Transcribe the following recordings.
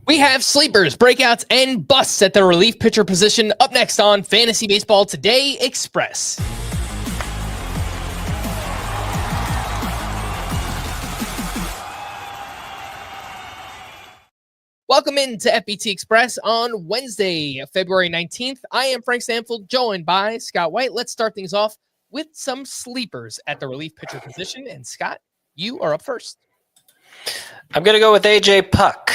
We have sleepers, breakouts, and busts at the relief pitcher position up next on Fantasy Baseball Today Express. Welcome into FBT Express on Wednesday, February 19th. I am Frank Stampfl, joined by Scott White. Let's start things off with some sleepers at the relief pitcher position. And Scott, you are up first. I'm going to go with AJ Puk,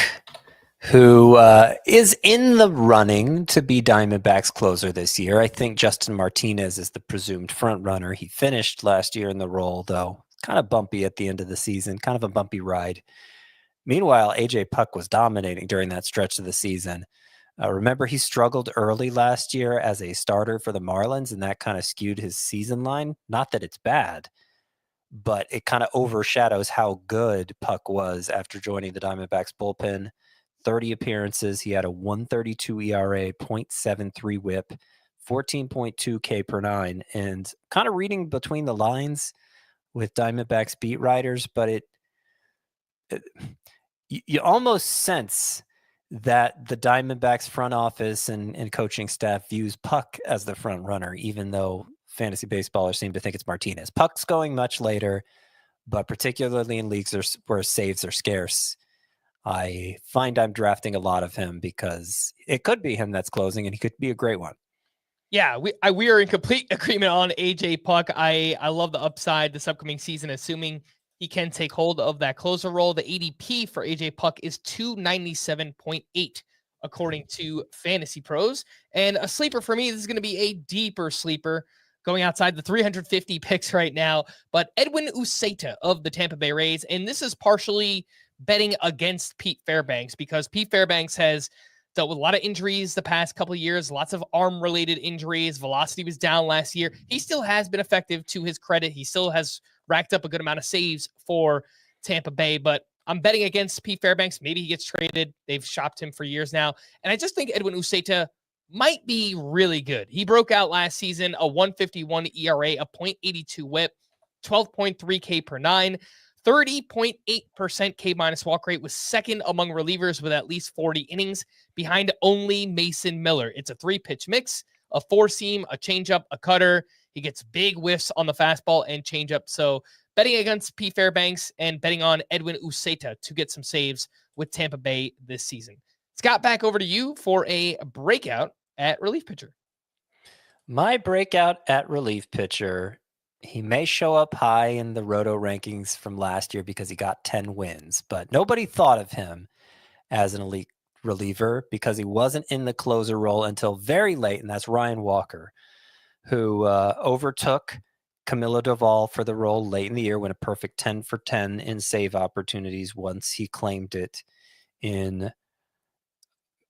who is in the running to be Diamondbacks closer this year. I think Justin Martinez is the presumed front runner. He finished last year in the role, though kind of bumpy at the end of the season, kind of a bumpy ride. Meanwhile, AJ Puk was dominating during that stretch of the season. Remember, he struggled early last year as a starter for the Marlins, and that kind of skewed his season line. Not that it's bad, but it kind of overshadows how good Puk was after joining the Diamondbacks bullpen. 30 appearances. He had a 1.32 ERA, 0.73 whip, 14.2 K per nine, and kind of reading between the lines with Diamondbacks beat writers, but you almost sense that the Diamondbacks front office and coaching staff views Puk as the front runner, even though fantasy baseballers seem to think it's Martinez. Puk's going much later, but particularly in leagues where saves are scarce, I find I'm drafting a lot of him because it could be him that's closing, and he could be a great one. Yeah, we are in complete agreement on AJ Puk. I love the upside this upcoming season, assuming he can take hold of that closer role. The ADP for AJ Puk is 297.8, according to Fantasy Pros. And a sleeper for me, this is going to be a deeper sleeper, going outside the 350 picks right now. But Edwin Uceta of the Tampa Bay Rays, and this is partially betting against Pete Fairbanks because Pete Fairbanks has dealt with a lot of injuries the past couple of years, lots of arm-related injuries. Velocity was down last year. He still has been effective to his credit. He still has racked up a good amount of saves for Tampa Bay, but I'm betting against Pete Fairbanks. Maybe he gets traded. They've shopped him for years now. And I just think Edwin Uceta might be really good. He broke out last season, a 1.51 ERA, a 0.82 whip, 12.3 K per nine, 30.8% K-minus walk rate, was second among relievers with at least 40 innings, behind only Mason Miller. It's a three-pitch mix, a four-seam, a changeup, a cutter. He gets big whiffs on the fastball and changeup. So betting against Pete Fairbanks and betting on Edwin Uceta to get some saves with Tampa Bay this season. Scott, back over to you for a breakout at relief pitcher. My breakout at relief pitcher, he may show up high in the Roto rankings from last year because he got 10 wins, but nobody thought of him as an elite reliever because he wasn't in the closer role until very late, and that's Ryan Walker, who overtook Camilo Doval for the role late in the year, went a perfect 10 for 10 in save opportunities once he claimed it in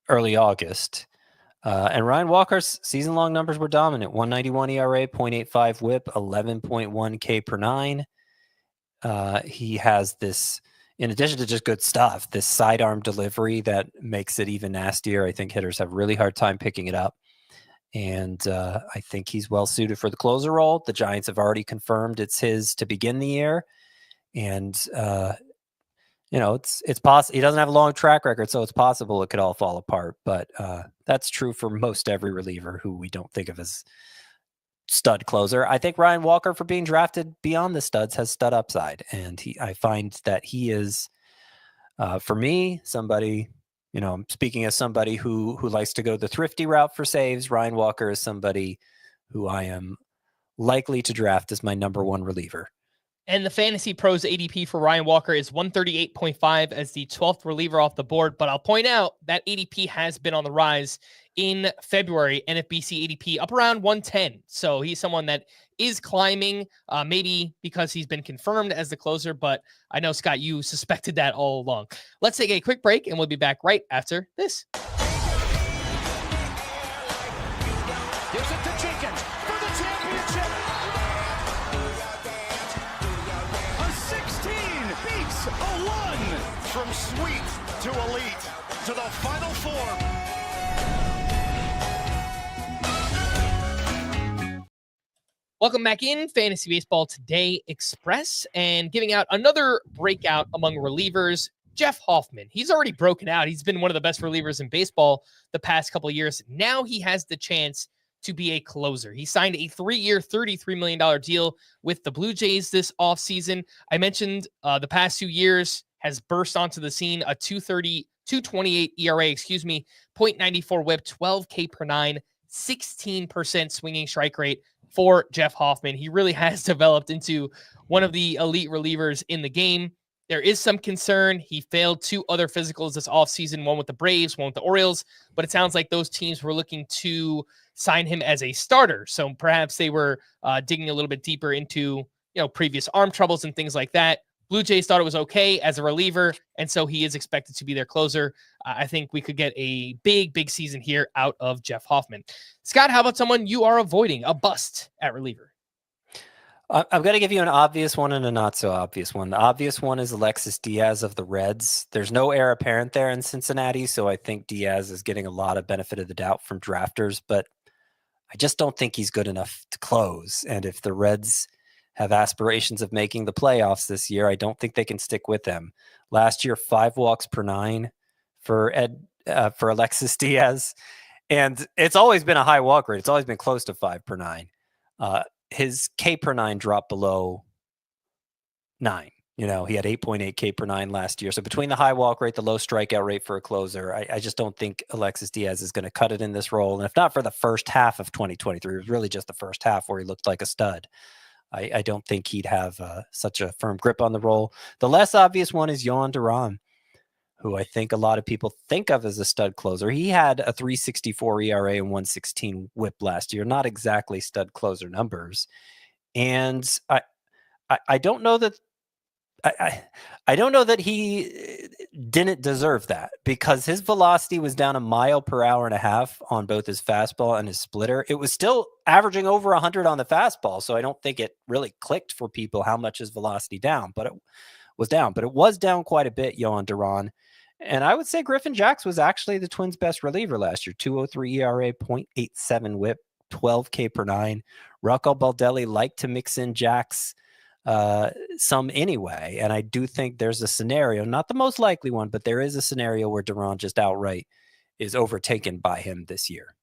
early August. And Ryan Walker's season-long numbers were dominant. 191 ERA, 0.85 whip, 11.1 K per nine. He has this, in addition to just good stuff, this sidearm delivery that makes it even nastier. I think hitters have a really hard time picking it up. And I think he's well-suited for the closer role. The Giants have already confirmed it's his to begin the year. And, it's possible. He doesn't have a long track record, so it's possible it could all fall apart. But that's true for most every reliever who we don't think of as stud closer. I think Ryan Walker, for being drafted beyond the studs, has stud upside. And I find that he is, for me, somebody... speaking as somebody who likes to go the thrifty route for saves, Ryan Walker is somebody who I am likely to draft as my number one reliever. And the Fantasy Pros ADP for Ryan Walker is 138.5 as the 12th reliever off the board. But I'll point out that ADP has been on the rise in February. NFBC ADP up around 110. So he's someone that is climbing, maybe because he's been confirmed as the closer. But I know, Scott, you suspected that all along. Let's take a quick break, and we'll be back right after this. Gives it to Jenkins for the championship. A 16 beats a 1. From sweet to elite to the Final Four. Welcome back in Fantasy Baseball Today Express, and giving out another breakout among relievers. Jeff Hoffman. He's already broken out. He's been one of the best relievers in baseball the past couple of years. Now he has the chance to be a closer. He signed a 3-year, $33 million deal with the Blue Jays this offseason. I mentioned the past 2 years has burst onto the scene, a 2.28 ERA, .94 whip, 12 K per nine, 16% swinging strike rate for Jeff Hoffman. He really has developed into one of the elite relievers in the game. There is some concern. He failed 2 other physicals this offseason, one with the Braves, one with the Orioles, but it sounds like those teams were looking to sign him as a starter. So perhaps they were digging a little bit deeper into, previous arm troubles and things like that. Blue Jays thought it was okay as a reliever, and so he is expected to be their closer. I think we could get a big season here out of Jeff Hoffman. Scott, how about someone you are avoiding, a bust at reliever? I'm going to give you an obvious one and a not so obvious one. The obvious one is Alexis Diaz of the Reds. There's no heir apparent there in Cincinnati, so I think Diaz is getting a lot of benefit of the doubt from drafters, but I just don't think he's good enough to close. And if the Reds have aspirations of making the playoffs this year, I don't think they can stick with them. Last year, 5 walks per 9 for Alexis Diaz, and it's always been a high walk rate. It's always been close to 5 per 9. His K per 9 dropped below 9. He had 8.8 K per 9 last year. So between the high walk rate, the low strikeout rate for a closer, I just don't think Alexis Diaz is going to cut it in this role. And if not for the first half of 2023, it was really just the first half where he looked like a stud. I don't think he'd have such a firm grip on the role. The less obvious one is Yohan Duran, who I think a lot of people think of as a stud closer. He had a 3.64 ERA and 1.16 whip last year. Not exactly stud closer numbers. And I don't know that I don't know that he didn't deserve that, because his velocity was down 1 mile per hour and a half on both his fastball and his splitter. It was still averaging over 100 on the fastball, so I don't think it really clicked for people how much his velocity was down. But it was down quite a bit, Yohan Duran. And I would say Griffin Jax was actually the Twins' best reliever last year. 2.03 ERA, .87 whip, 12 K per 9. Rocco Baldelli liked to mix in Jax some anyway. And I do think there's a scenario, not the most likely one, but there is a scenario where Duran just outright is overtaken by him this year.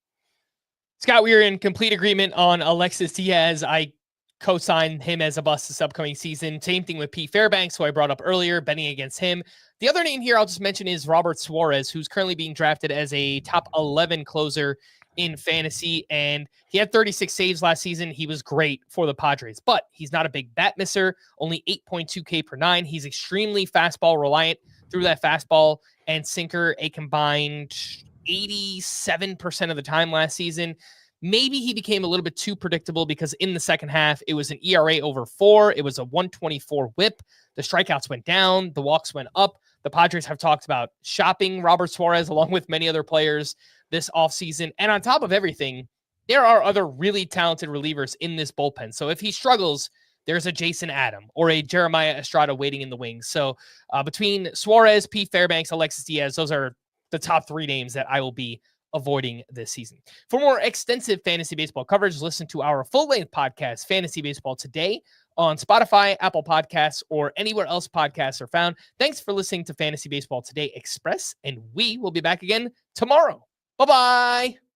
Scott, we are in complete agreement on Alexis Diaz. I co-signed him as a bust this upcoming season. Same thing with Pete Fairbanks, who I brought up earlier, betting against him. The other name here I'll just mention is Robert Suarez, who's currently being drafted as a top 11 closer in fantasy, and he had 36 saves last season. He was great for the Padres, but he's not a big bat misser, only 8.2 K per 9. He's extremely fastball reliant, through that fastball and sinker a combined 87% of the time last season. Maybe he became a little bit too predictable, because in the second half, it was an ERA over 4. It was a 1.24 whip. The strikeouts went down. The walks went up. The Padres have talked about shopping Robert Suarez along with many other players this offseason. And on top of everything, there are other really talented relievers in this bullpen. So if he struggles, there's a Jason Adam or a Jeremiah Estrada waiting in the wings. So between Suarez, Pete Fairbanks, Alexis Diaz, those are the top 3 names that I will be avoiding this season. For more extensive fantasy baseball coverage, listen to our full-length podcast, Fantasy Baseball Today, on Spotify, Apple Podcasts, or anywhere else podcasts are found. Thanks for listening to Fantasy Baseball Today Express, and we will be back again tomorrow. Bye-bye.